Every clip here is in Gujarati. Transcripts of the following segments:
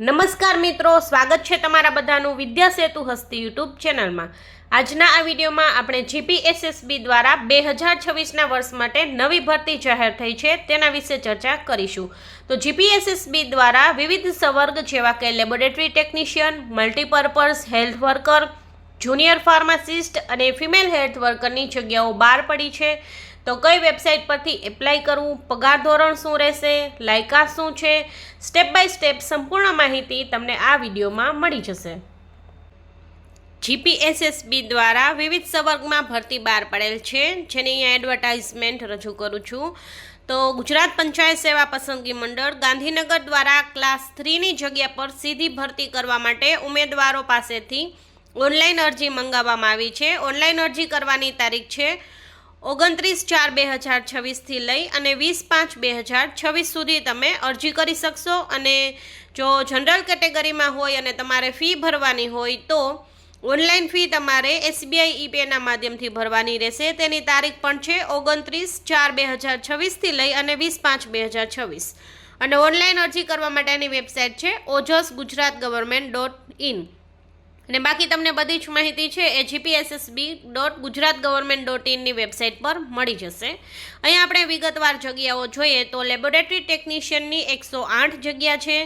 નમસ્કાર મિત્રો, સ્વાગત છે તમારા બધાનું વિદ્યા સેતુ હસ્તી યુટ્યુબ ચેનલમાં। આજના આ વિડીયોમાં આપણે જીપીએસએસબી દ્વારા 2026ના વર્ષ માટે નવી ભરતી જાહેર થઈ છે તેના વિશે ચર્ચા કરીશું। તો જીપીએસએસબી દ્વારા વિવિધ સંવર્ગ જેવા કે laboratory technician, multipurpose health worker, junior pharmacist અને ફિમેલ હેલ્થ વર્કરની જગ્યાઓ બહાર પડી છે। તો કઈ વેબસાઇટ પરથી એપ્લાય કરવું, પગાર ધોરણ શું રહેશે, લાયકાત શું છે, સ્ટેપ બાય સ્ટેપ સંપૂર્ણ માહિતી તમને આ વિડીયોમાં મળી જશે। જીપીએસએસબી દ્વારા વિવિધ સંવર્ગમાં ભરતી બહાર પડેલ છે, જેની અહીંયા એડવર્ટાઇઝમેન્ટ રજૂ કરું છું। તો ગુજરાત પંચાયત સેવા પસંદગી મંડળ ગાંધીનગર દ્વારા ક્લાસ 3ની જગ્યા પર સીધી ભરતી કરવા માટે ઉમેદવારો પાસેથી ઓનલાઈન અરજી મંગાવવામાં આવી છે। ઓનલાઈન અરજી કરવાની તારીખ છે 29/4/2026 લઈ અને 20/5/2026 સુધી તમે અરજી કરી શકશો। અને જો જનરલ કેટેગરીમાં હોય અને તમારે ફી ભરવાની હોય તો ઓનલાઈન ફી તમારે SBI ePayના માધ્યમથી ભરવાની રહેશે। તેની તારીખ પણ છે 29/4/2026 લઈ અને 20/5/2026। અને ઓનલાઈન અરજી કરવા માટેની વેબસાઇટ છે ojsgujaratgovernment.in। અને બાકી તમને બધી જ માહિતી છે એ gpssb.gujaratgovernment.in વેબસાઇટ પર મળી જશે। અહીંયા આપણે વિગતવાર જગ્યાઓ જોઈએ તો લેબોરેટરી ટેકનિશિયનની 108 જગ્યા છે,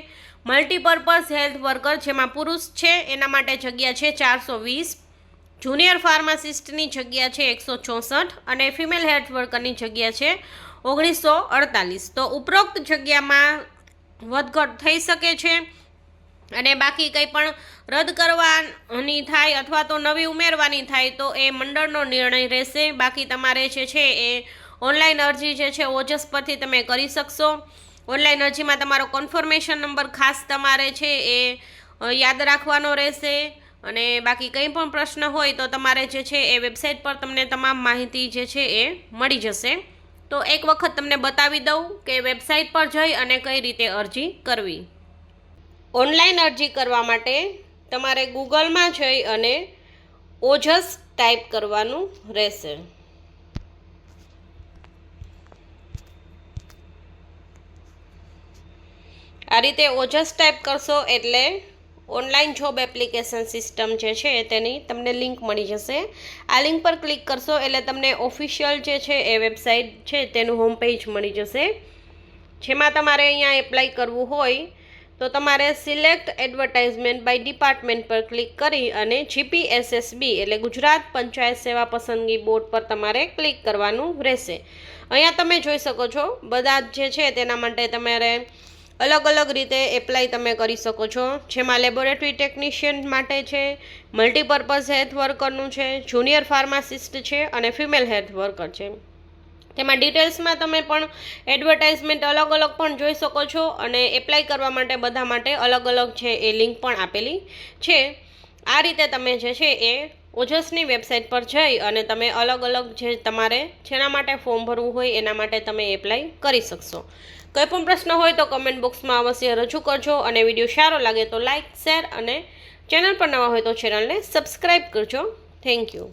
મલ્ટીપર્પઝ હેલ્થ વર્કર જેમાં પુરુષ છે એના માટે જગ્યા છે 420, જુનિયર ફાર્માસિસ્ટની જગ્યા છે 164 અને ફિમેલ હેલ્થ વર્કરની જગ્યા છે 1948। તો ઉપરોક્ત જગ્યામાં વધઘટ થઈ શકે છે અને બાકી કંઈ પણ રદ કરવાની થાય અથવા તો નવી ઉમેરવાની થાય તો એ મંડળનો નિર્ણય રહેશે। બાકી તમારે જે છે એ ઓનલાઈન અરજી જે છે ઓજસ પરથી તમે કરી શકશો। ઓનલાઈન અરજીમાં તમારો કન્ફર્મેશન નંબર ખાસ તમારે છે એ યાદ રાખવાનો રહેશે। અને બાકી કંઈ પણ પ્રશ્ન હોય તો તમારે જે છે એ વેબસાઇટ પર તમને તમામ માહિતી જે છે એ મળી જશે। તો એક વખત તમને બતાવી દઉં કે વેબસાઇટ પર જઈ અને કઈ રીતે અરજી કરવી। ઓનલાઈન અરજી કરવા માટે તમારે ગૂગલમાં જઈ અને ઓજસ ટાઈપ કરવાનું રહેશે। આ રીતે ઓજસ ટાઈપ કરશો એટલે ઓનલાઈન જોબ એપ્લિકેશન સિસ્ટમ જે છે તેની તમને લિંક મળી જશે। આ લિંક પર ક્લિક કરશો એટલે તમને ઓફિશિયલ જે છે એ વેબસાઇટ છે તેનું હોમ પેજ મળી જશે, જેમાં તમારે અહીંયા એપ્લાય કરવું હોય તો તમારે સિલેક્ટ એડવર્ટાઇઝમેન્ટ બાય ડિપાર્ટમેન્ટ પર ક્લિક કરી અને જીપીએસએસબી એટલે ગુજરાત પંચાયત સેવા પસંદગી બોર્ડ પર તમારે ક્લિક કરવાનું રહેશે। અહીંયા તમે જોઈ શકો છો બધા જે છે તેના માટે તમારે અલગ અલગ રીતે એપ્લાય તમે કરી શકો છો, જેમાં લેબોરેટરી ટેકનિશિયન માટે છે, મલ્ટીપર્પઝ હેલ્થ વર્કરનું છે, જુનિયર ફાર્માસિસ્ટ છે અને ફિમેલ હેલ્થ વર્કર છે। તેમાં ડિટેલ્સમાં તમે પણ એડવર્ટાઇઝમેન્ટ અલગ અલગ પણ જોઈ શકો છો અને એપ્લાય કરવા માટે બધા માટે અલગ અલગ છે એ લિંક પણ આપેલી છે। આ રીતે તમે જે છે એ ઓજસની વેબસાઇટ પર જઈ અને તમે અલગ અલગ જે તમારે જેના માટે ફોર્મ ભરવું હોય એના માટે તમે એપ્લાય કરી શકશો। કોઈ પણ પ્રશ્ન હોય તો કમેન્ટ બોક્સમાં અવશ્ય રજૂ કરજો અને વિડીયો સારો લાગે તો લાઇક, શેર અને ચેનલ પર નવા હોય તો ચેનલને સબસ્ક્રાઈબ કરજો। Thank you.